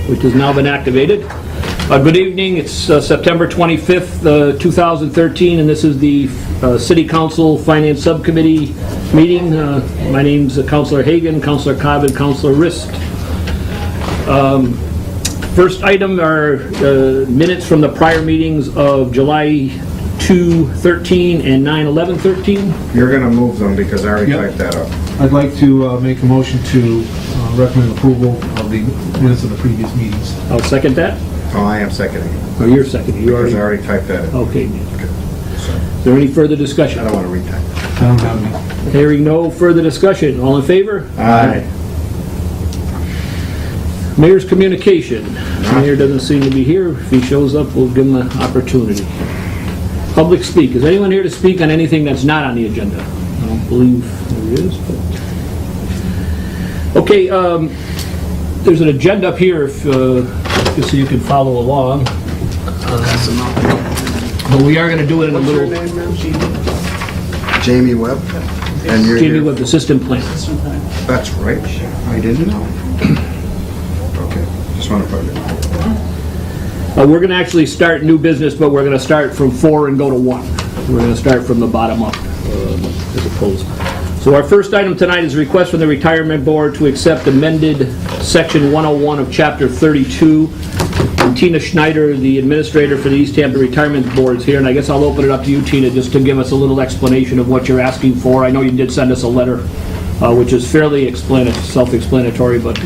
which has now been activated. Good evening, it's September 25th, 2013, and this is the City Council Finance Subcommittee meeting. My name's Councilor Hagan, Councilor Cobb, and Councilor Rist. First item are minutes from the prior meetings of July 2/13 and 9/11/13. You're going to move them because I already typed that up. I'd like to make a motion to recommend approval of the minutes of the previous meetings. I'll second that. Oh, I am seconding. Oh, you're seconding. You Because I already. already typed that in. Okay. Okay. So, Is there any further discussion? I don't want to retype it. I don't have any. Hearing no further discussion. All in favor? Aye. Mayor's communication. The mayor doesn't seem to be here. If he shows up, we'll give him an opportunity. Public speak. Is anyone here to speak on anything that's not on the agenda? I don't believe there is. But... Okay, there's an agenda up here, if just so you can follow along. But we are going to do it in a little... Jamie Webb. And you're Jamie here. Webb, the system plan. That's right. I didn't know. Okay. Just want to put it. We're going to actually start new business, but we're going to start from 4 and go to 1. We're going to start from the bottom up, as opposed. So our first item tonight is a request from the Retirement Board to accept amended Section 101 of Chapter 32. And Tina Schneider, the administrator for the East Hampton Retirement Board, is here, and I guess I'll open it up to you, Tina, just to give us a little explanation of what you're asking for. I know you did send us a letter, which is fairly self-explanatory, but...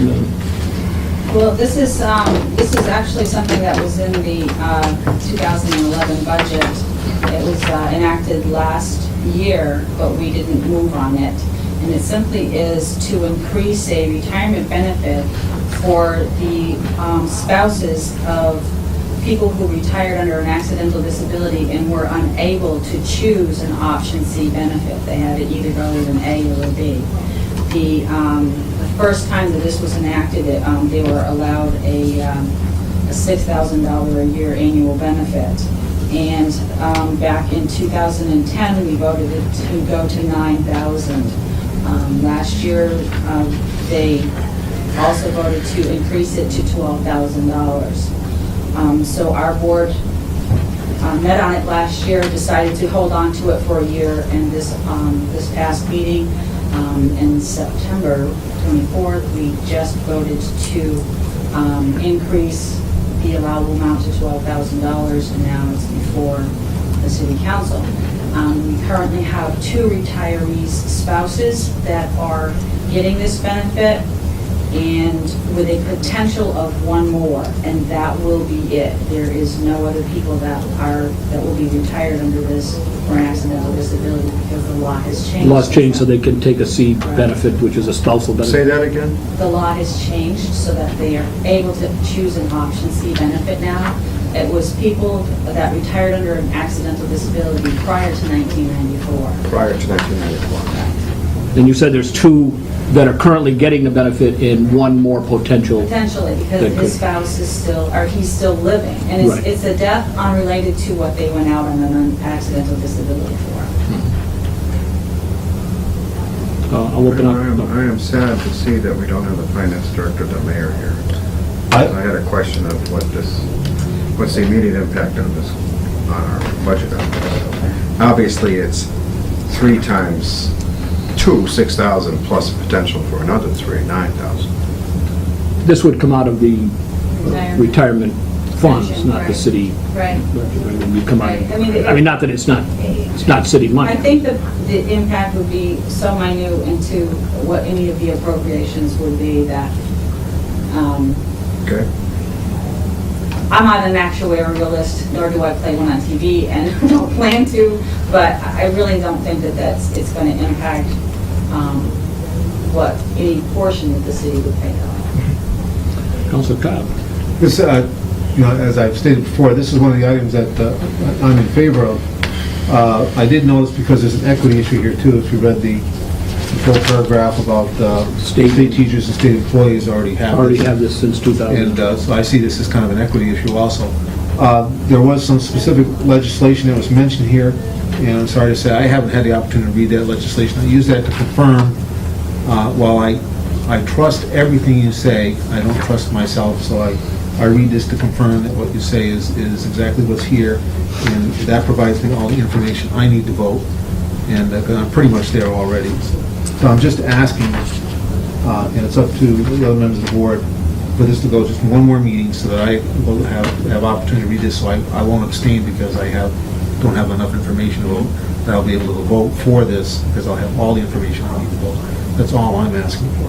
Well, this is actually something that was in the 2011 budget. It was enacted last year, but we didn't move on it. And it simply is to increase a retirement benefit for the spouses of people who retired under an accidental disability and were unable to choose an option C benefit. They had to either go with an A or a B. The first time that this was enacted, they were allowed a $6,000 a year annual benefit. And back in 2010, we voted it to go to $9,000. Last year, they also voted to increase it to $12,000. So our board met on it last year, decided to hold on to it for a year, and this past meeting, in September 24th, we just voted to increase the allowable amount to $12,000, and now it's before the City Council. We currently have 2 retirees' spouses that are getting this benefit, and with a potential of 1 more, and that will be it. There is no other people that will be retired under this for an accidental disability because the law has changed. The law's changed so they can take a C benefit, which is a spousal benefit. Say that again? The law has changed so that they are able to choose an option C benefit now. It was people that retired under an accidental disability prior to 1994. Prior to 1994. And you said there's 2 that are currently getting the benefit and 1 more potential. Potentially, because That his could- spouse is still, or he's still living. And Right. it's a death unrelated to what they went out on an accidental disability for. I'll open up. I am sad to see that we don't have the finance director, the mayor here. I had a question of what's the immediate impact on this, on our budget on this. Obviously, it's 3 times 2, 6,000 plus potential for another 3, 9,000. This would come out of the retirement funds, Pension, not the right. city. Right. You come out. Right. I mean, not that it's not city money. I think the impact would be so minute into what any of the appropriations would be that, Okay? I'm not an actuarialist, nor do I play one on TV, and don't plan to, but I really don't think that it's going to impact what any portion of the city would pay out. Councilor Cobb. This, as I've stated before, this is one of the items that I'm in favor of. I did notice, because there's an equity issue here too, if you read the full paragraph about state teachers and state employees already have this since 2000. And so I see this as kind of an equity issue also. There was some specific legislation that was mentioned here, and I'm sorry to say I haven't had the opportunity to read that legislation. I use that to confirm, while I I trust everything you say. I don't trust myself, so I read this to confirm that what you say is exactly what's here, and that provides me all the information I need to vote, and I'm pretty much there already. So I'm just asking, and it's up to the other members of the board, for this to go just one more meeting so that I will have opportunity to read this, so I won't abstain because I don't have enough information to vote, that I'll be able to vote for this because I'll have all the information I need to vote. That's all I'm asking for.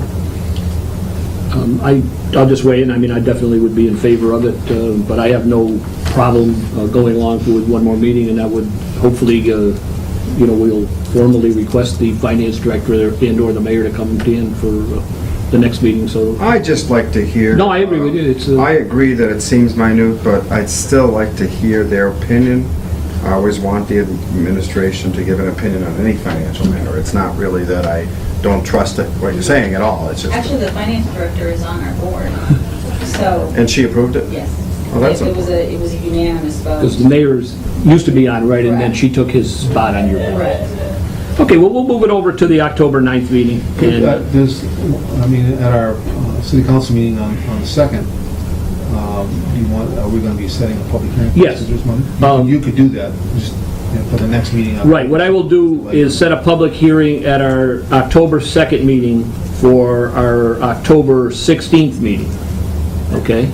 I'll just weigh in. I mean, I definitely would be in favor of it, but I have no problem going along with one more meeting, and that would hopefully, we'll formally request the finance director and/or the mayor to come in for the next meeting, so. I'd just like to hear... No, I agree with you. It's, I agree that it seems minute, but I'd still like to hear their opinion. I always want the administration to give an opinion on any financial matter. It's not really that I don't trust what you're saying at all. It's just... Actually, the finance director is on our board, so, And she approved it? yes. Oh, that's It was a unanimous vote. because the mayor's used to be on, right, and then she took his spot on your board. Correct. Okay, well, we'll move it over to the October 9th meeting. And At our city council meeting on the 2nd, are we going to be setting a public hearing? Yes. This month? You could do that, just for the next meeting. Right, what I will do is set a public hearing at our October 2nd meeting for our October 16th meeting, okay?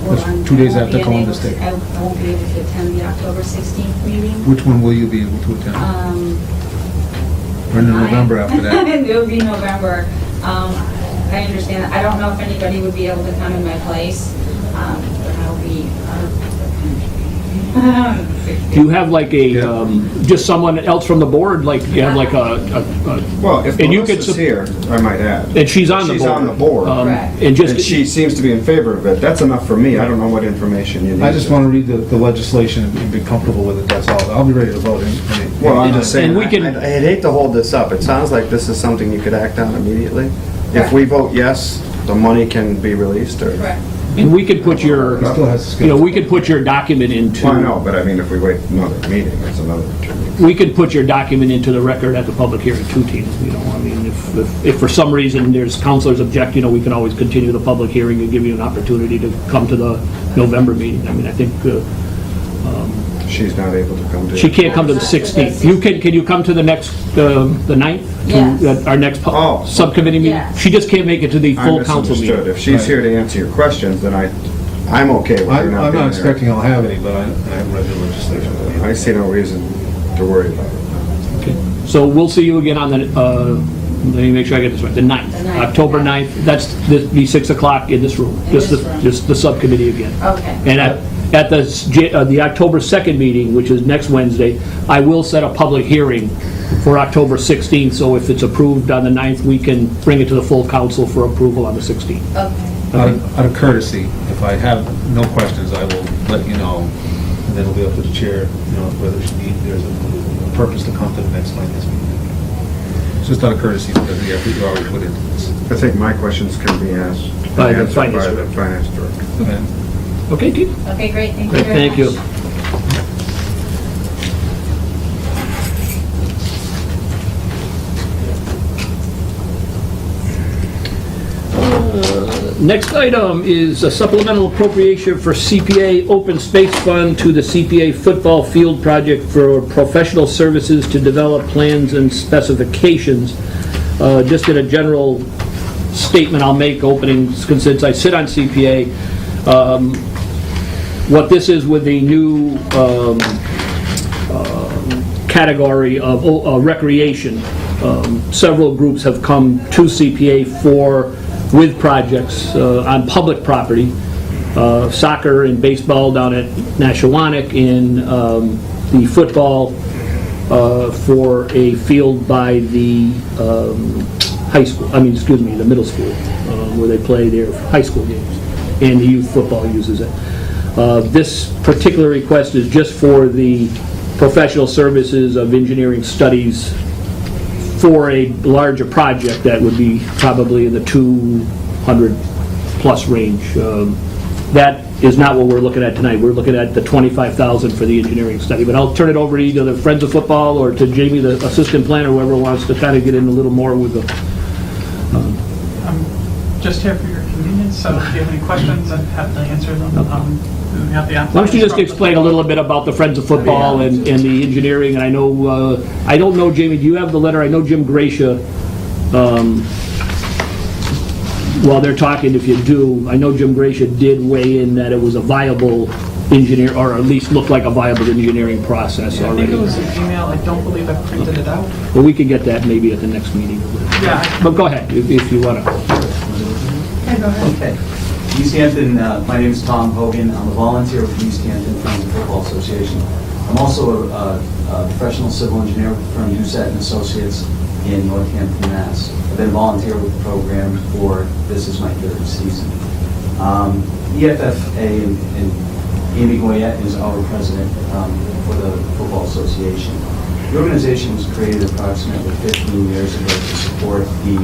Well, That's 2 days I won't after be Columbus able- Day. I won't be able to attend the October 16th meeting. Which one will you be able to attend? Or in November after that? It'll be November. I understand. I don't know if anybody would be able to come in my place, but I'll be out of the country. Do you have like just someone else from the board, like, you have like Well, if And you could Melissa's here, I might add. and she's on the board? She's on the board. Correct. And And she seems to be in favor of it. That's enough for me. I don't know what information you need. I just want to read the legislation and be comfortable with it, that's all. I'll be ready to vote. Well, I'm just saying, And we can- I'd hate to hold this up. It sounds like this is something you could act on immediately. If we vote yes, the money can be released, or... Correct. And we could put your, He still has to schedule. we could put your document into... Well, I know, but I mean, if we wait another meeting, it's another 2 weeks. We could put your document into the record at the public hearing too, Tina, I mean, if for some reason there's counselors object, we can always continue the public hearing and give you an opportunity to come to the November meeting. I mean, I think She's not able to come to... she can't come to the 16th. Can you come to the next, the 9th? Yes. To our next Oh. subcommittee meeting? Yes. She just can't make it to the I full council misunderstood. meeting. If she's here to answer your questions, then I'm okay with her I'm not not being there. expecting I'll have any, but I haven't read the legislation. I see no reason to worry about it. Okay. So we'll see you again on the, let me make sure I get this right, the 9th. The 9th, October yeah. 9th, that's the 6 o'clock in this room. In Just this the room. Just the subcommittee again. Okay. And at the October 2nd meeting, which is next Wednesday, I will set a public hearing for October 16th, so if it's approved on the 9th, we can bring it to the full council for approval on the 16th. Okay. Out of courtesy, if I have no questions, I will let you know, and then it'll be up to the chair, whether there's a purpose to come to the next finance meeting. It's just out of courtesy because of the effort you already put into this. I think my questions can be asked, By the answered finance by the director. finance director. Okay. Okay, Keith? Okay, great. Thank you Great, very thank much. you. Next item is a supplemental appropriation for CPA Open Space Fund to the CPA Football Field Project for professional services to develop plans and specifications. Just in a general statement I'll make opening, since I sit on CPA, what this is with the new category of recreation. Several groups have come to CPA with projects on public property, soccer and baseball down at Nashawanek, in the football for a field by the the middle school, where they play their high school games, and the youth football uses it. This particular request is just for the professional services of engineering studies for a larger project that would be probably in the 200-plus range. That is not what we're looking at tonight. We're looking at the $25,000 for the engineering study. But I'll turn it over to either the Friends of Football or to Jamie, the assistant planner, whoever wants to kind of get in a little more with the... just here for your convenience, so if you have any questions, I'd have to answer them. We have the Why don't you just explain a little bit about the Friends of Football and the engineering, and I know, I don't know, Jamie, do you have the letter? I know Jim Gracia, while they're talking, if you do, I know Jim Gracia did weigh in that it was a viable engineer, or at least looked like a viable engineering process I think already. it was an email, I don't believe I printed it out. But we can get that maybe at the next meeting. Yeah. But go ahead, if you want to. Hey, go ahead. Okay. East Hampton, my name is Tom Hogan. I'm a volunteer with the East Hampton Friends of Football Association. I'm also a professional civil engineer from Doucette and Associates in Northampton, Mass. I've been a volunteer with the program for, this is my third season. EFFA and Amy Goyette is our president for the Football Association. The organization was created approximately 15 years ago to support the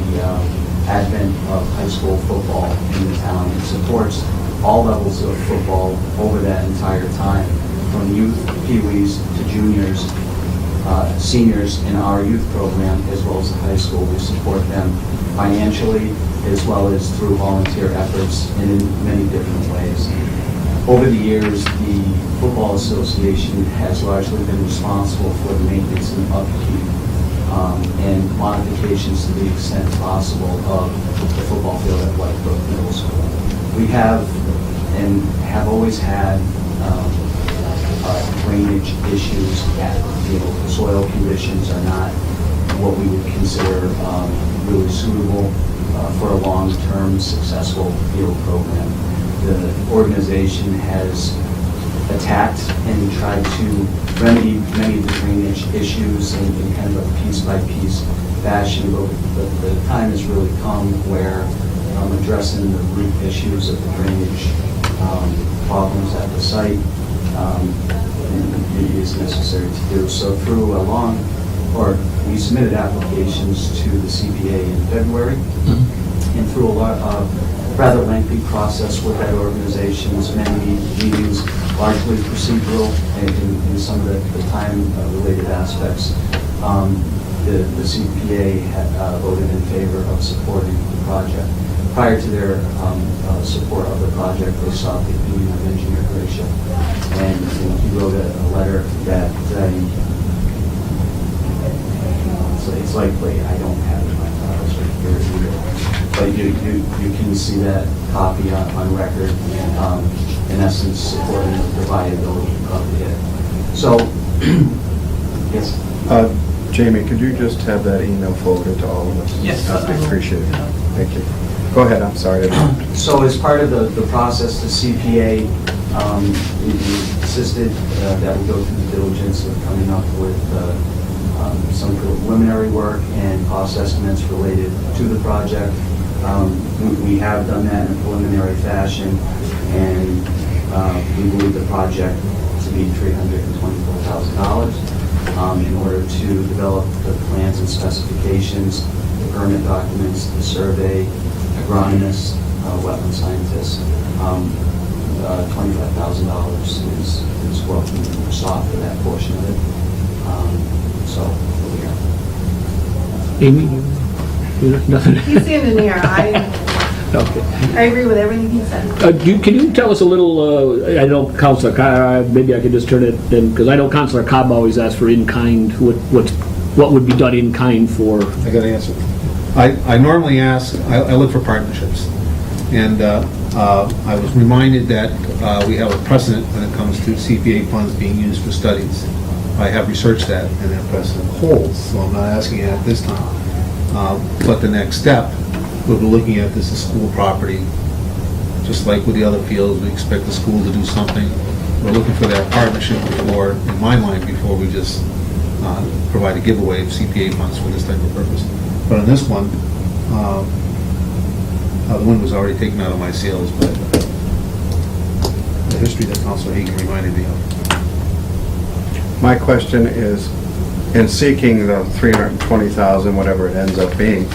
advent of high school football in the town. It supports all levels of football over that entire time, from youth, peewees to juniors, seniors in our youth program, as well as the high school. We support them financially as well as through volunteer efforts and in many different ways. Over the years, the Football Association has largely been responsible for the maintenance and upkeep and modifications to the extent possible of the football field at Whitebrook Middle School. We have and have always had drainage issues at the field. The soil conditions are not what we would consider really suitable for a long-term successful field program. The organization has attacked and tried to remedy many of the drainage issues in kind of a piece-by-piece fashion, but the time has really come where addressing the root issues of the drainage problems at the site it is necessary to do. So through we submitted applications to the CPA in February, and through a rather lengthy process with that organization, many meetings, largely procedural in some of the time-related aspects. The CPA had voted in favor of supporting the project. Prior to their support of the project, they sought the opinion of Engineer Gracia, and he wrote a letter that it's likely, I don't have it in my files right here either, but you can see that copy on record, in essence supporting the viability of it. So, yes? Jamie, could you just have that email forwarded to all of us? Yes. I appreciate it. Thank you. Go ahead, I'm sorry. So as part of the process, the CPA insisted that we go through the diligence of coming up with some preliminary work and cost estimates related to the project. We have done that in a preliminary fashion, and we believe the project to be $324,000 in order to develop the plans and specifications, the permit documents, the survey, agronomists, wetland scientists. $25,000 is what we sought for that portion of it. So, here we are. Amy, nothing? He's the engineer. Okay. I agree with everything he said. Can you tell us a little, I know Councilor Cobb, maybe I could just turn it in, because I know Councilor Cobb always asks for in-kind, what would be done in-kind for? I got to answer. I normally ask, I look for partnerships. And I was reminded that we have a precedent when it comes to CPA funds being used for studies. I have researched that, and that precedent holds, so I'm not asking it at this time. But the next step, we'll be looking at this as school property. Just like with the other fields, we expect the school to do something. We're looking for that partnership before, in my mind, before we just provide a giveaway of CPA funds for this type of purpose. But on this one, the wind was already taken out of my sails, but the history that Councilor Hagan reminded me of. My question is, in seeking the $320,000, whatever it ends up being,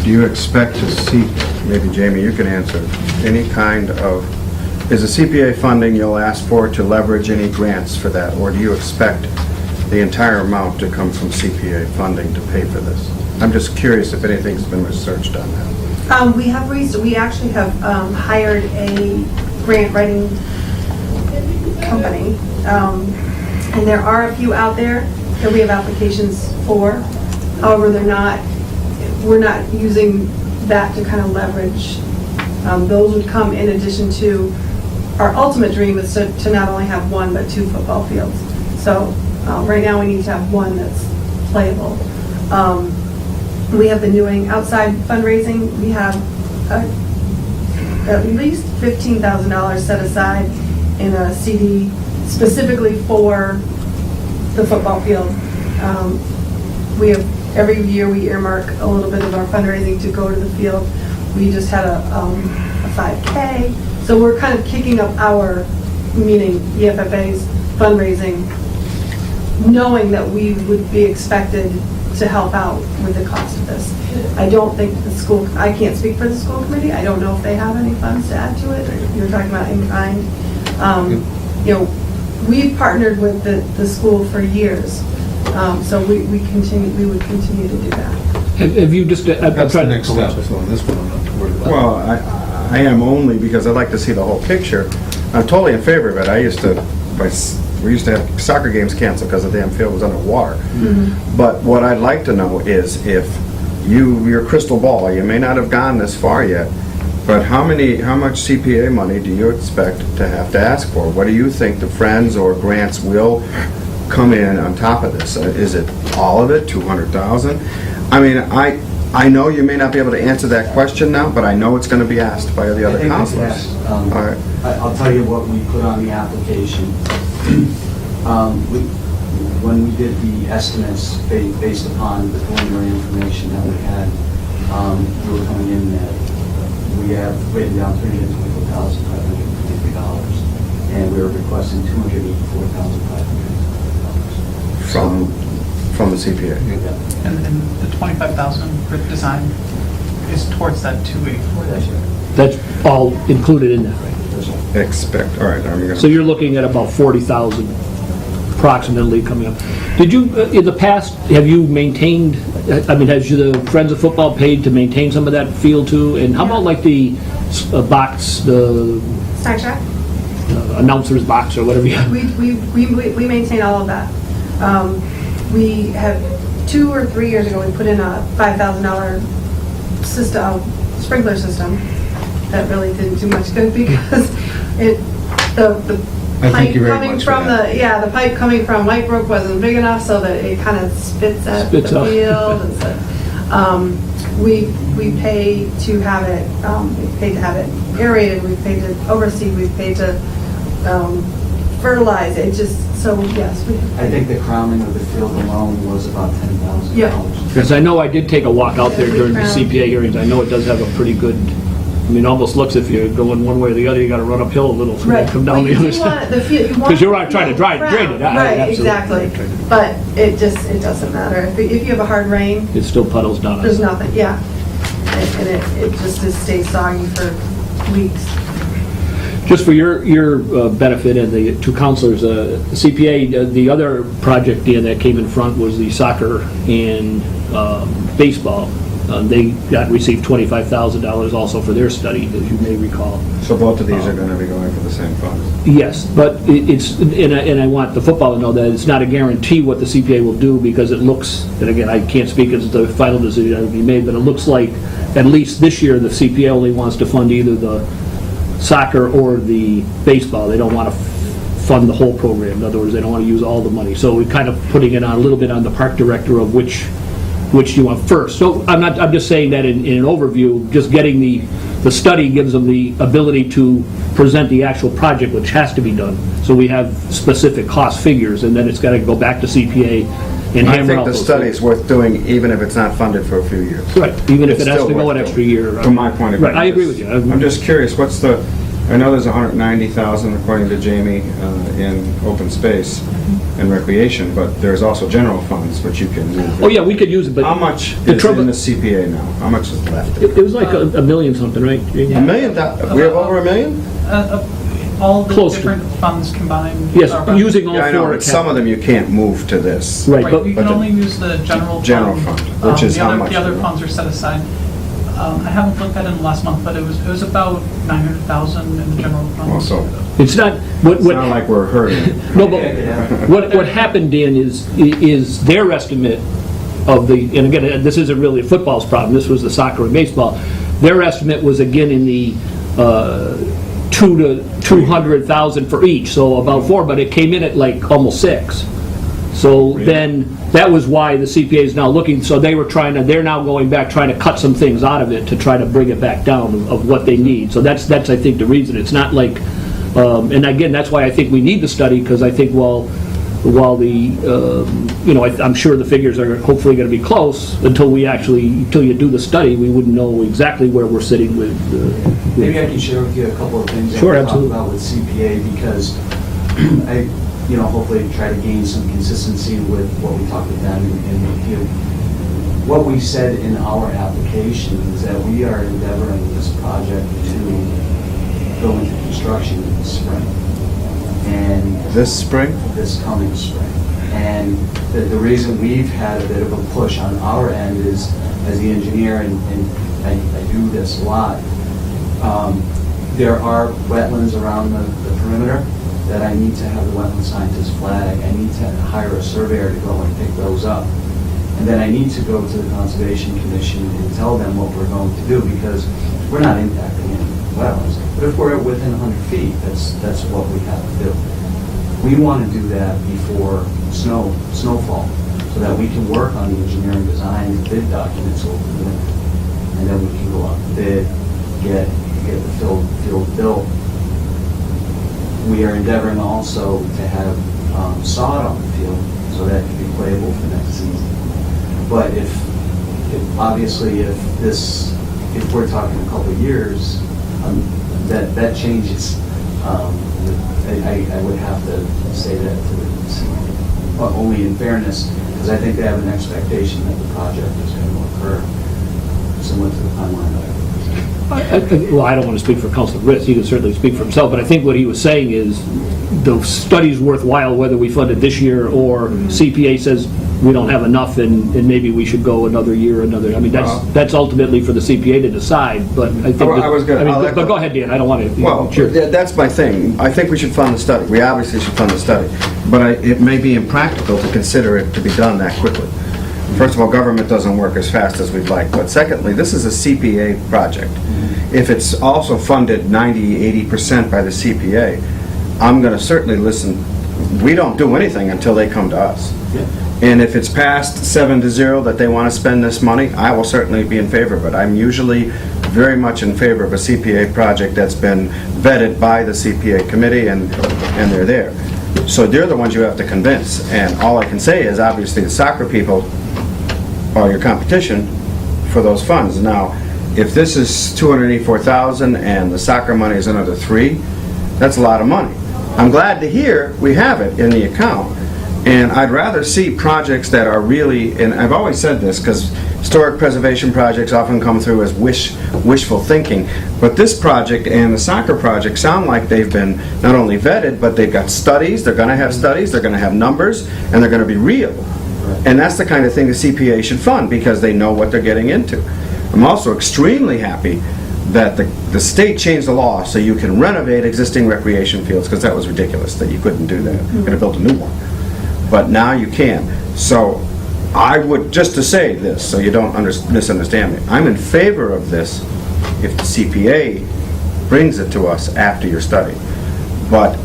do you expect to seek, maybe Jamie, you can answer, any kind of, is the CPA funding you'll ask for to leverage any grants for that, or do you expect the entire amount to come from CPA funding to pay for this? I'm just curious if anything's been researched on that. We actually have hired a grant writing company. And there are a few out there that we have applications for. However, we're not using that to kind of leverage. Those would come in addition to, our ultimate dream is to not only have one, but 2 football fields. So right now, we need to have one that's playable. We have been doing outside fundraising. We have at least $15,000 set aside in a CD specifically for the football field. We have, every year we earmark a little bit of our fundraising to go to the field. We just had a 5K. So we're kind of kicking up our, meaning EFFA's fundraising, knowing that we would be expected to help out with the cost of this. I don't think the school, I can't speak for the school committee. I don't know if they have any funds to add to it. You're talking about in kind. You know, we've partnered with the school for years. So we would continue to do that. Have you just, I'm That's the trying to... next step, so on this one, I'm not worried about. Well, I am only because I'd like to see the whole picture. I'm totally in favor of it. We used to have soccer games canceled because the damn field was underwater. But what I'd like to know is if your crystal ball, you may not have gone this far yet, but how much CPA money do you expect to have to ask for? What do you think the Friends or grants will come in on top of this? Is it all of it, 200,000? I mean, I know you may not be able to answer that question now, but I know it's going to be asked by the I other think it's counselors. asked. All right. I'll tell you what we put on the application. When we did the estimates based upon the preliminary information that we had, we were coming in at, we have written down $324,553, and we were requesting $284,553. From the CPA. And the 25,000 for design is towards that 284. That's right. That's all included in that, right? All right, I'm going So you're looking at about 40,000 approximately coming up. Did you, in the past, have you maintained, I mean, has the Friends of Football paid to maintain some of that field too? And how about like the box, the Snack Shack? announcer's box or whatever you have? We maintain all of that. We have 2 or 3 years ago, we put in a $5,000 system, sprinkler system that really didn't do much good because the I thank pipe you very coming much for from that. the pipe coming from White Brook wasn't big enough so that it kind of spits at the Spits out. field. And so, we pay to have it, we pay to have it aerated, we pay to oversee, we pay to fertilize it. Just so yes, we. I think the crowning of the field alone was about $10,000. Yeah. Because I know I did take a walk out there during the CPA hearings. I know it does have a pretty good, I mean, almost looks if you're going one way or the other, you got to run uphill a little so you come down the other side. Because you're not trying to drain it. Right, exactly. But it doesn't matter. If you have a hard rain, It still puddles down. there's nothing, yeah. And it just stays soggy for weeks. Just for your benefit and the two counselors, CPA, the other project, Dan, that came in front was the soccer and baseball. They received $25,000 also for their study, as you may recall. So both of these are going to be going for the same funds? Yes, but it's, and I want the football to know that it's not a guarantee what the CPA will do because it looks, and again, I can't speak as the final decision that will be made, but it looks like at least this year the CPA only wants to fund either the soccer or the baseball. They don't want to fund the whole program. In other words, they don't want to use all the money. So we're kind of putting it on a little bit on the park director of which you want first. So I'm just saying that in an overview, just getting the study gives them the ability to present the actual project, which has to be done. So we have specific cost figures, and then it's got to go back to CPA and I hammer think out the those study is worth doing even if it's not funded for a few years. Right, even if It's it has still to go worth an doing, extra year. From my point of view. Right, I agree with you. I'm just curious, I know there's 190,000 according to Jamie in open space and recreation, but there's also general funds which you can use. Oh, yeah, we could use it, but... How much the is trouble- in the CPA now? How much is left? It was like a million something, right? $1 million? We have over $1 million? All the Close to. different funds combined. Yes, are about- using all Yeah, I know, four. but some of them you can't move to this. Right, Right, but you can only use the general fund. General fund, which is The how other- much? The other funds are set aside I haven't looked at it in the last month, but it was about 900,000 in the general fund. Also, It's not, it's not like we're hurting. no, but what happened, Dan, is their estimate of the, and again, this isn't really a football's problem, this was the soccer and baseball. Their estimate was again in the 2 to 200,000 for each, so about 4, but it came in at like almost 6. So then, that was why the CPA is now looking, so they're now going back, trying to cut some things out of it to try to bring it back down of what they need. So that's I think, the reason. It's not like, and again, that's why I think we need the study, because I think while the, I'm sure the figures are hopefully going to be close, until you do the study, we wouldn't know exactly where we're sitting with. Maybe I can share with you a couple of things that Sure, we talked absolutely. about with CPA, because I, hopefully try to gain some consistency with what we talked with them and with you. What we said in our application is that we are endeavoring this project to go into construction in the spring. And This spring? this coming spring. And the reason we've had a bit of a push on our end is, as the engineer, and I do this a lot, there are wetlands around the perimeter that I need to have the wetland scientist flag. I need to hire a surveyor to go and pick those up. And then I need to go to the Conservation Commission and tell them what we're going to do, because we're not impacting any wetlands. But if we're within 100 feet, that's what we have to do. We want to do that before snowfall, so that we can work on the engineering design and bid documents over the winter. And then we can go out and bid, get the field built. We are endeavoring also to have sod on the field, so that it can be playable for next season. But if we're talking a couple of years, that changes. I would have to say that to the CPA, but only in fairness, because I think they have an expectation that the project is going to occur similar to the timeline that I presented. Well, I don't want to speak for Councilor Ritz, he can certainly speak for himself, but I think what he was saying is, the study's worthwhile whether we fund it this year, or CPA says we don't have enough and maybe we should go another year, I mean, that's ultimately for the CPA to decide, but I think. I was gonna- I'll But go ahead, Dan, I don't want to. Well, Sure. that's my thing. I think we should fund the study. We obviously should fund the study. But it may be impractical to consider it to be done that quickly. First of all, government doesn't work as fast as we'd like. But secondly, this is a CPA project. If it's also funded 90, 80% by the CPA, I'm going to certainly listen. We don't do anything until they come to us. And if it's passed 7-0 that they want to spend this money, I will certainly be in favor of it. I'm usually very much in favor of a CPA project that's been vetted by the CPA committee, and they're there. So they're the ones you have to convince. And all I can say is, obviously, the soccer people are your competition for those funds. Now, if this is $284,000 and the soccer money is another $3, that's a lot of money. I'm glad to hear we have it in the account. And I'd rather see projects that are really, and I've always said this, because historic preservation projects often come through as wishful thinking, but this project and the soccer project sound like they've been not only vetted, but they've got studies, they're going to have studies, they're going to have numbers, and they're going to be real. And that's the kind of thing the CPA should fund, because they know what they're getting into. I'm also extremely happy that the state changed the law so you can renovate existing recreation fields, because that was ridiculous that you couldn't do that. You're going to build a new one. But now you can. So I would, just to say this, so you don't misunderstand me, I'm in favor of this if the CPA brings it to us after your study. But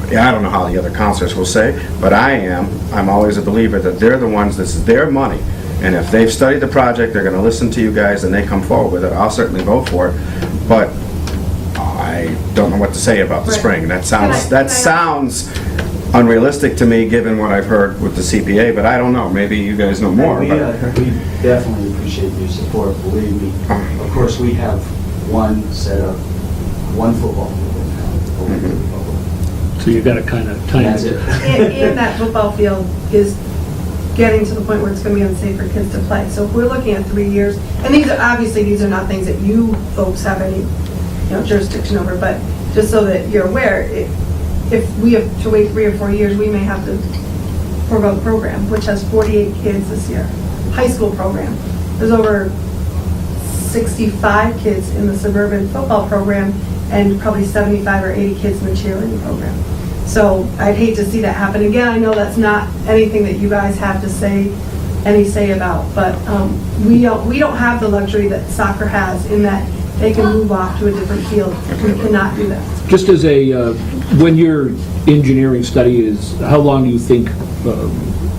I don't know how the other counselors will say, but I'm always a believer that they're the ones, this is their money. And if they've studied the project, they're going to listen to you guys and they come forward with it, I'll certainly vote for it. But I don't know what to say about the Right. spring. That Can I- sounds unrealistic to me, given what I've heard with the CPA, but I don't know, maybe you guys know more. We but- definitely appreciate your support, believe me. Of course, we have one football field in town, open to the public. So you got to kind of time That's it. it. And that football field is getting to the point where it's going to be unsafe for kids to play. So if we're looking at 3 years, and these are not things that you folks have any, jurisdiction over, but just so that you're aware, if we have to wait 3 or 4 years, we may have to forego the program, which has 48 kids this year, high school program. There's over 65 kids in the suburban football program and probably 75 or 80 kids in the cheerleading program. So I'd hate to see that happen again. I know that's not anything that you guys have to say, any say about, but we don't have the luxury that soccer has in that they can move off to a different field. We cannot do that. Just as a, when your engineering study is, how long do you think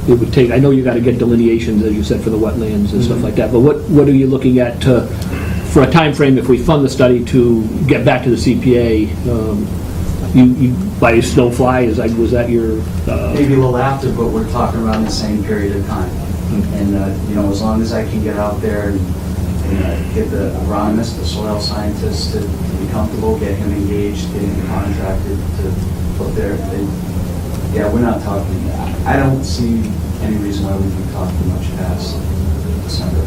it would take? I know you got to get delineations, as you said, for the wetlands and stuff like that, but what are you looking at for a time frame if we fund the study to get back to the CPA? You by snowfly, was that your? Maybe a little after, but we're talking around the same period of time. And, as long as I can get out there and get the agronomist, the soil scientist to be comfortable, get him engaged, get him contracted to put there, yeah, we're not talking, I don't see any reason why we can talk too much past December.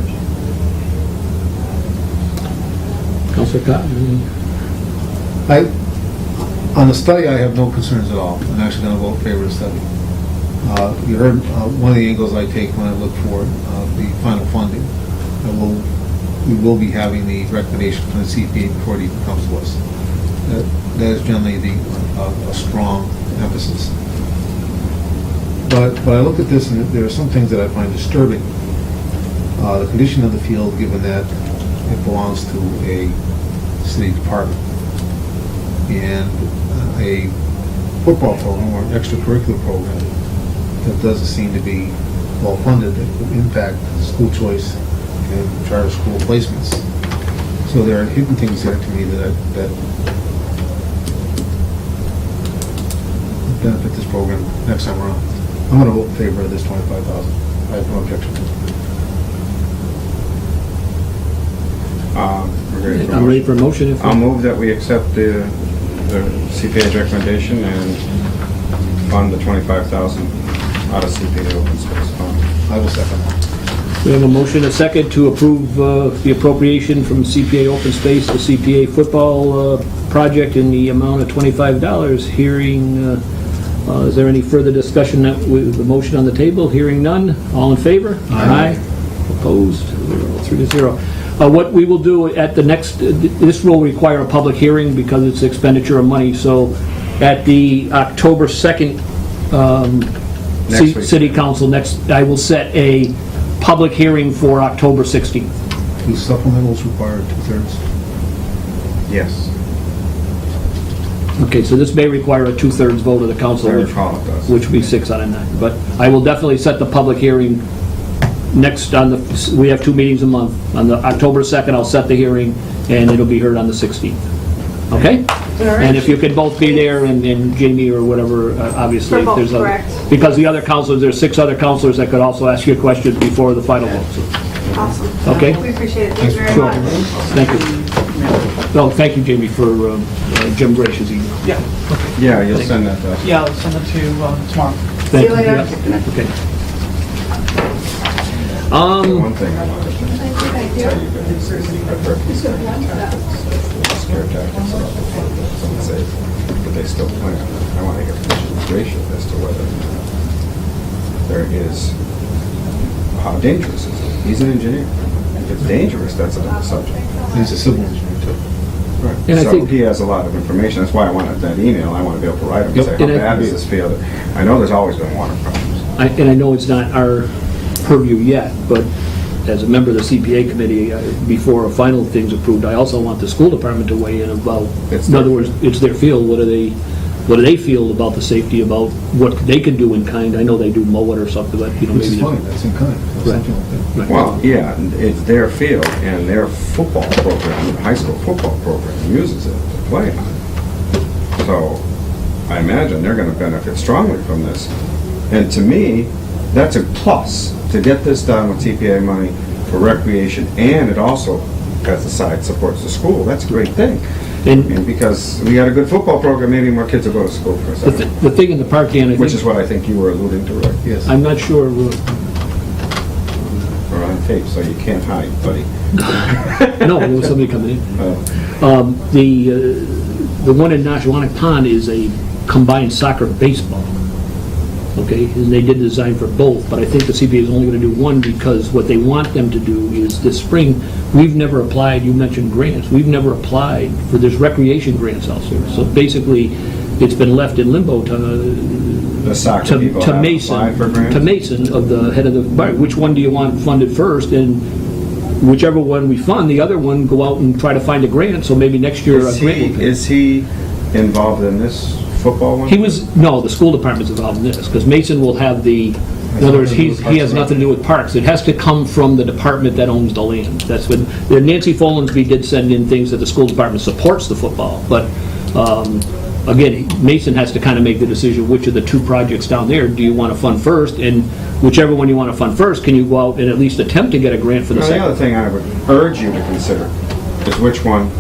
Councilor Cotton? On the study, I have no concerns at all. I'm actually going to vote in favor of the study. You heard one of the angles I take when I look for the final funding. We will be having the recommendation from the CPA before it even comes to us. That is generally a strong emphasis. But I look at this, and there are some things that I find disturbing. The condition of the field, given that it belongs to a city department, and a football program or extracurricular program that doesn't seem to be well-funded, that would impact school choice and charter school placements. So there are hidden things there to me that benefit this program next time around. I'm going to vote in favor of this $25,000. I have no objection to it. I'm ready for a motion. If I'll move that we accept the CPA's recommendation and fund the $25,000 out of CPA open space fund. I will second that. We have a motion, a second, to approve the appropriation from CPA Open Space to CPA Football Project in the amount of $25. Hearing, is there any further discussion with the motion on the table? Hearing none. All in favor? Aye. Opposed? 3-0. What we will do at the next, this will require a public hearing because it's expenditure of money, so at the October 2nd Next week. City Council, I will set a public hearing for October 16th. Do supplementals require 2/3? Yes, Okay, so this may require a 2/3 vote of the council, I recall it does. which would be 6 out of 9. But I will definitely set the public hearing next we have 2 meetings a month. On the October 2nd, I'll set the hearing, and it'll be heard on the 16th. Okay? And if you could both be there, and Jamie or whatever, obviously. For both, if there's correct. Because the other councilors, there's 6 other councilors that could also ask you questions before the final vote. Awesome. Okay. We appreciate it. Thank you very Sure. much. Thank you. Oh, thank you, Jamie, for Jim Gracious email. Yeah, Yeah, you'll send that to us. yeah, I'll send it to you tomorrow. Thank See you later. Yeah, okay. One thing I wanted to tell you, I've heard these scare tactics about the fund, someone say, but they still plan. I want to hear from Mr. Gracious as to whether there is, how dangerous is it? He's an engineer. If it's dangerous, that's another subject. He's a civil engineer too. And I So think- he has a lot of information. That's why I wanted that email. I want to be able to write him and Yep. say, how And I- bad is this field? I know there's always been water problems. And I know it's not our purview yet, but as a member of the CPA committee, before a final thing's approved, I also want the school department to weigh in about, It's in their other words, it's their field, what do they feel about the safety, about what they can do in kind? I know they do mow it or something, but, Which maybe... is fine, that's in kind, or Right. something like that. Right. Well, yeah, it's their field, and their football program, the high school football program, uses it to play on. So I imagine they're going to benefit strongly from this. And to me, that's a plus, to get this done with CPA money for recreation, and it also, as the side, supports the school. That's a great thing. And And because we got a good football program, maybe more kids will go to school for a second. the thing in the park, Dan, I Which is think, what I think you were alluding to, right? Yes. I'm not sure, We're on tape, so you can't hide, buddy. no, there was somebody coming in. The one in Nashwanik Pond is a combined soccer baseball. okay? And they did design for both, but I think the CPA is only going to do one because what they want them to do is this spring, we've never applied, you mentioned grants, we've never applied for, there's recreation grants out there. So basically, it's been left in limbo The soccer people to have Mason, applied for grants? to Mason of the head of the, which one do you want funded first? And whichever one we fund, the other one, go out and try to find a grant, so maybe next year a grant will pay. Is he involved in this football one? He was, no, the school department's involved in this, because Mason will have the, in other words, he has nothing to do with parks. It has to come from the department that owns the land. That's what, Nancy Folensby did send in things that the school department supports the football, but, again, Mason has to kind of make the decision, which of the two projects down there do you want to fund first, and whichever one you want to fund first, can you go out and at least attempt to get a grant for the Now, the other second? thing I would urge you to consider is which one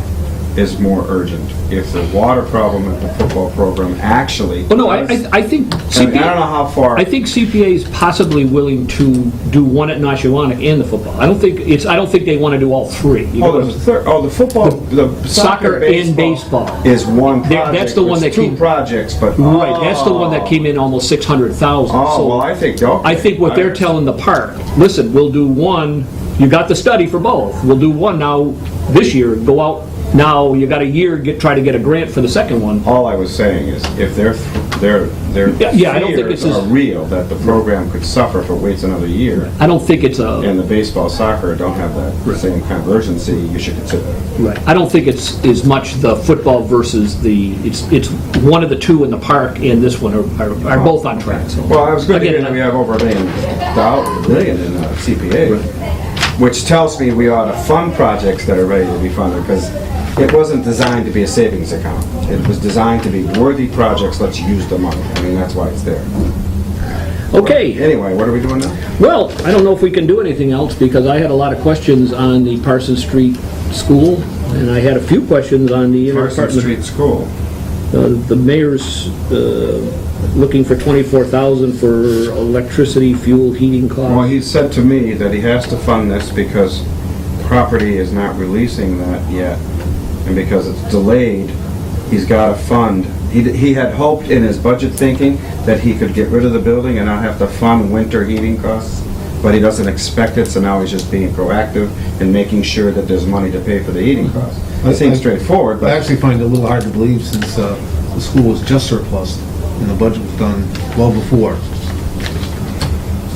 is more urgent. If the water problem at the football program actually... Oh, no, I think I don't know CPA, how far... I think CPA is possibly willing to do one at Nashawanic and the football. I don't think they want to do all three. You know, the football, the soccer and baseball. is one There- project. that's the one It's that two came- projects, but... Right, that's the one that came in almost 600,000. Oh, well, I think, okay. I think what they're telling the park, listen, we'll do one, you got the study for both, we'll do one now this year, go out, now you got a year, try to get a grant for the second one. All I was saying is, if their Yeah, I don't think fears this is- are real, that the program could suffer if it waits another year, I don't think it's a, and the baseball, soccer don't have that same kind of urgency, you should consider it. right, I don't think it's as much the football versus it's one of the two in the park and this one are both on track, so. Well, it was good to hear Again, that we have over $1 billion in CPA, which tells me we ought to fund projects that are ready to be funded, because it wasn't designed to be a savings account. It was designed to be worthy projects, let's use the money. I mean, that's why it's there. Okay, Anyway, what are we doing now? well, I don't know if we can do anything else, because I had a lot of questions on the Parsons Street School, and I had a few questions on the Parsons apartment. Street School. The mayor's looking for $24,000 for electricity, fuel, heating Well, costs. he said to me that he has to fund this because property is not releasing that yet, and because it's delayed, he's got to fund. He had hoped in his budget thinking that he could get rid of the building and not have to fund winter heating costs, but he doesn't expect it, so now he's just being proactive and making sure that there's money to pay for the heating costs. It seems straightforward, I but actually find it a little hard to believe since the school was just surplus and the budget was done well before.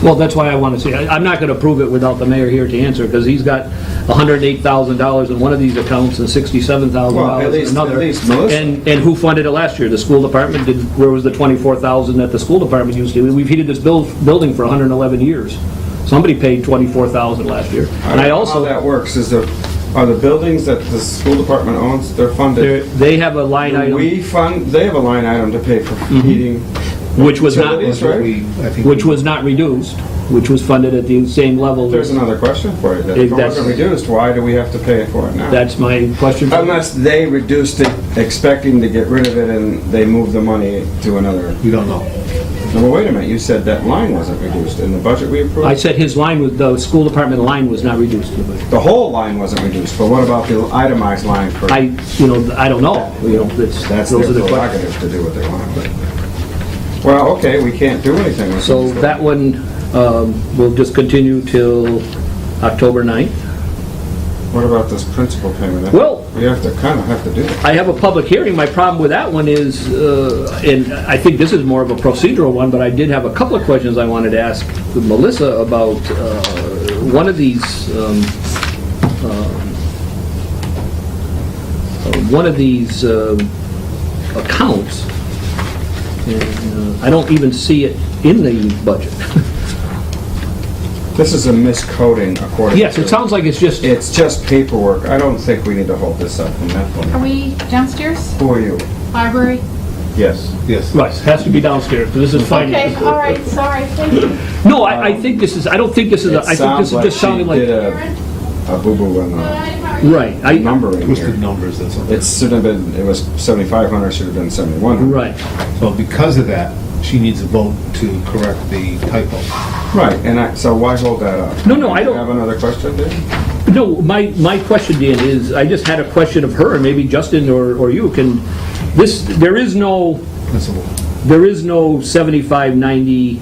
Well, that's why I want to see, I'm not going to approve it without the mayor here to answer, because he's got $108,000 in one of these accounts and $67,000 Well, at in least another. Melissa. And who funded it last year? The school department did, where was the $24,000 that the school department used to? We've heated this building for 111 years. Somebody paid $24,000 last year. And I how also, that works is are the buildings that the school department owns, they're funded? they have a line Do item, we fund, they have a line item to pay for heating. which was not, Utilities, right? I think which was not reduced, which was funded at the same level. There's another question for you. If it wasn't reduced, why do we have to pay for it now? That's my question. Unless they reduced it expecting to get rid of it and they moved the money to another. We don't know. No, well, wait a minute, you said that line wasn't reduced in the budget we approved? I said his line was, the school department line was not reduced. The whole line wasn't reduced, but what about the itemized line for? I don't know, That's those are their the questions. prerogative to do what they want, but. Well, okay, we can't do anything with So this. that one, will just continue till October 9th. What about this principal payment? Well- We kind of have to do it. I have a public hearing. My problem with that one is, and I think this is more of a procedural one, but I did have a couple of questions I wanted to ask Melissa about one of these, accounts, and I don't even see it in the budget. This is a miscoding according to... Yes, it sounds like it's just, It's just paperwork. I don't think we need to hold this up from that point. Are we downstairs? Who are you? Library? Yes. Yes. right, it has to be downstairs, because this is finance. Okay, all right, sorry, thank you. No, I think this is, I don't think this is, I think this is just sounding It like, sounds like she did a boo-boo on the right, I, numbering Twisted here. numbers, that's all. It should have been, it was 7,500, should have been 7,100. right. So because of that, she needs a vote to correct the typo. Right, and so why hold that up? No, I You don't- have another question, Dave? No, my question, Dan, is, I just had a question of her, and maybe Justin or you can, there is no, Principal. there is no 75, 90,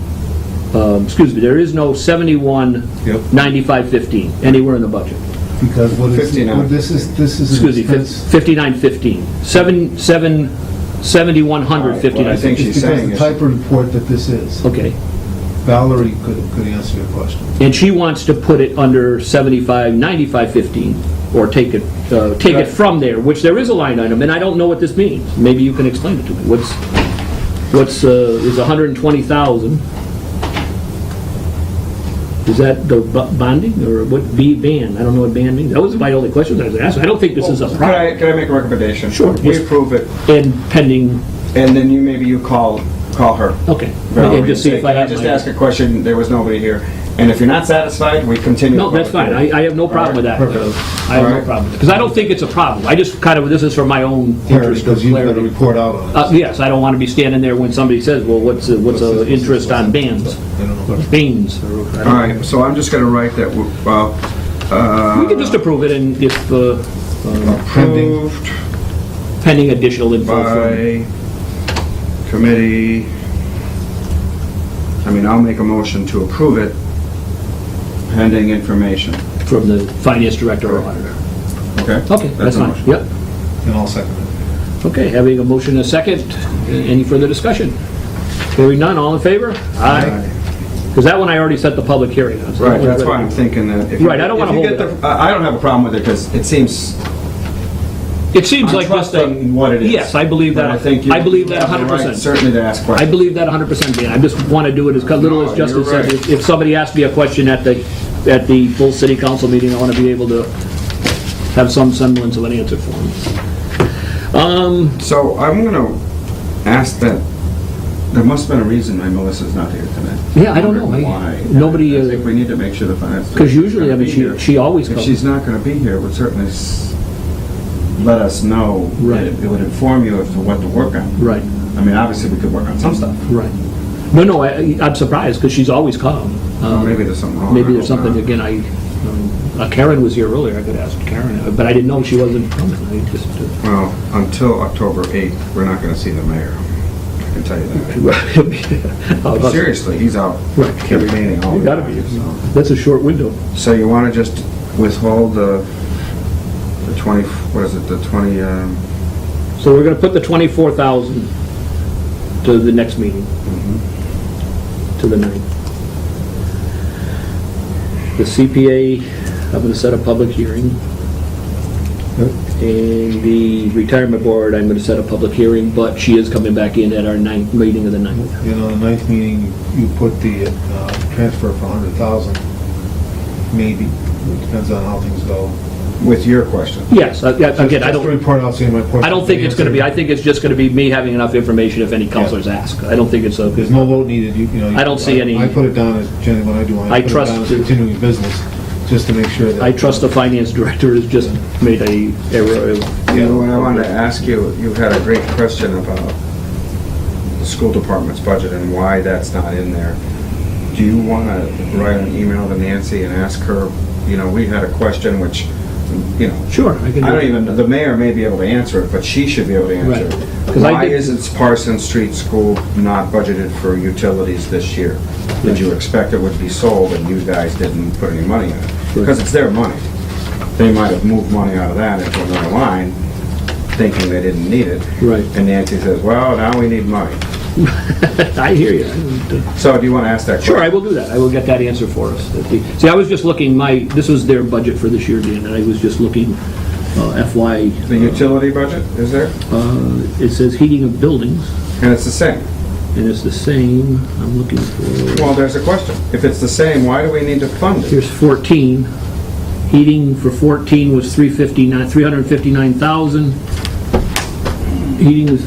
there is no 71, Yep. 95, 15 anywhere in the budget. Because what is, 59. what this is an Excuse me, expense. 59, 15. 7,100, Well, 59, I think 15. she's Because saying the is- type of report that this is. Okay. Valerie could answer your question. And she wants to put it under 75, 95, 15, or take it from there, which there is a line item, and I don't know what this means. Maybe you can explain it to me. Is 120,000? Is that the bonding, or what, band? I don't know what band means. That was my only question I was asking. I don't think this is a Can problem. I make a recommendation? Sure. We approve it, And pending, and then maybe you call her. okay. Valerie, And just see and if say, I "Can have just my... ask a question, there was nobody here." And if you're not satisfied, we continue. No, the that's public fine. hearing. I have no problem with that. Perfect. I have no Alright. problem. Because I don't think it's a problem. I just kind of, this is for my own interest of Because you've got to clarity. report out on it. Yes, I don't want to be standing there when somebody says, well, what's the interest on bands? I don't Or know. beans? All right, so I'm just gonna write that, We can just approve it and if, Pending. approved pending additional info by committee. I'll make a motion to approve it pending information. from the finance director or auditor. Okay? Okay, that's a fine. motion. Yep. And I'll second it. Okay, having a motion and a second. Any further discussion? Hearing none, all in favor? Aye. Because that one I already set the public hearing on. so that Right, one's that's ready. why I'm thinking that if you... Right, I don't wanna if you hold get it the- I don't have a problem with it, because it seems... It seems I'm like just a... trusting what it is. Yes, I believe But that. I think you I believe that have the right 100%. certainly to ask I questions. believe that 100%, Dan. I just want to do it as little No, as Justin you're said. right. If somebody asks me a question at the full city council meeting, I want to be able to have some semblance of an answer for them. So I'm gonna ask that, there must have been a reason why Melissa's not here tonight. Yeah, I don't know. Why? Nobody, I think we need to make sure the finance... because usually, I director's gonna mean, be here. she always If comes. she's not gonna be here, it would certainly let us know. Right. It would inform you as to what to work on. Right, Obviously, we could work on some stuff. right. No, I'm surprised, because she's always come. Maybe there's something wrong. Maybe I there's hope something, not. again, Karen was here earlier, I could ask Karen, but I didn't know she wasn't coming. I just... Well, until October 8th, we're not gonna see the mayor. I can tell you that. Seriously, he's out Right. campaigning all You the gotta time. be. so. That's a short window. So you want to just withhold the 20, what is it, the 20, So we're gonna put the 24,000 to the next meeting, to the 9th. The CPA, I'm gonna set a public hearing. And the retirement board, I'm gonna set a public hearing, but she is coming back in at our 9th meeting of the 9th. You know, the ninth meeting, you put the transfer for 100,000, maybe. It depends on how things go. with your question. Yes, again, I Just to don't, report out, saying my portion. I don't think it's gonna be, I think it's just gonna be me having enough information if any counselors ask. I don't think it's a... There's no vote needed, you know. I don't see any- I put it down as, generally when I do, I I put it trust down as the- continuing business, just to make sure that. I trust the finance director has just made a error. You know, what I wanted to ask you, you had a great question about the school department's budget and why that's not in there. Do you want to write an email to Nancy and ask her, we had a question which, Sure, I can do I don't it. even, the mayor may be able to answer it, but she should be able to answer Right. it. 'Cause I Why did- isn't Parsons Street School not budgeted for utilities this year? Did you expect it would be sold and you guys didn't put any money in it? Because it's their money. They might have moved money out of that into another line, thinking they didn't need it. Right. And Nancy says, well, now we need money. I hear you. So do you want to ask that question? Sure, I will do that. I will get that answer for us. See, I was just looking, this was their budget for this year, Dan, and I was just looking FY, The utility budget is there? it says heating of buildings, And it's the same. and it's the same, I'm looking for, Well, there's a question. If it's the same, why do we need to fund it? here's 14. Heating for 14 was 359,000. Heating is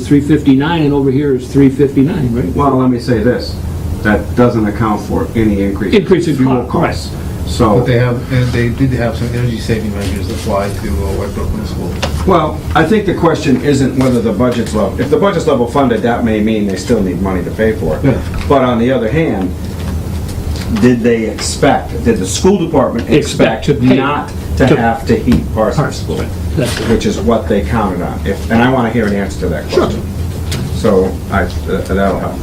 359, and over here is 359, right? Well, let me say this, that doesn't account for any increase. Increase in fuel cost, costs. So, But they have, and they did have some energy saving measures applied to White Brooklyn School. well, I think the question isn't whether the budget's level. If the budget's level funded, that may mean they still need money to pay for it. Yeah. But on the other hand, did the school department Expect expect to pay- not to to- have to heat Parsons School? That's it. Which is what they counted on. And I want to hear an answer to that question. So that'll help.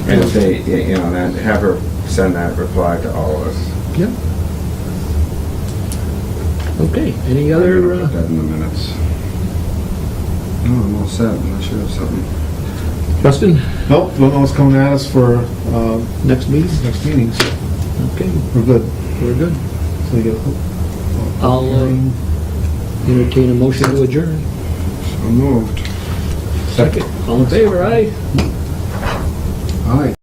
And if they, you know, then have her send that reply to all of us. Yeah. Okay, any other, Put that in the minutes. No, I'm all set, unless you have something. Justin, Nope, don't know what's coming at us for next meeting? next meetings. Okay, We're good. we're good. So we get. I'll entertain a motion to adjourn. So moved. Second. All in favor, aye? Aye.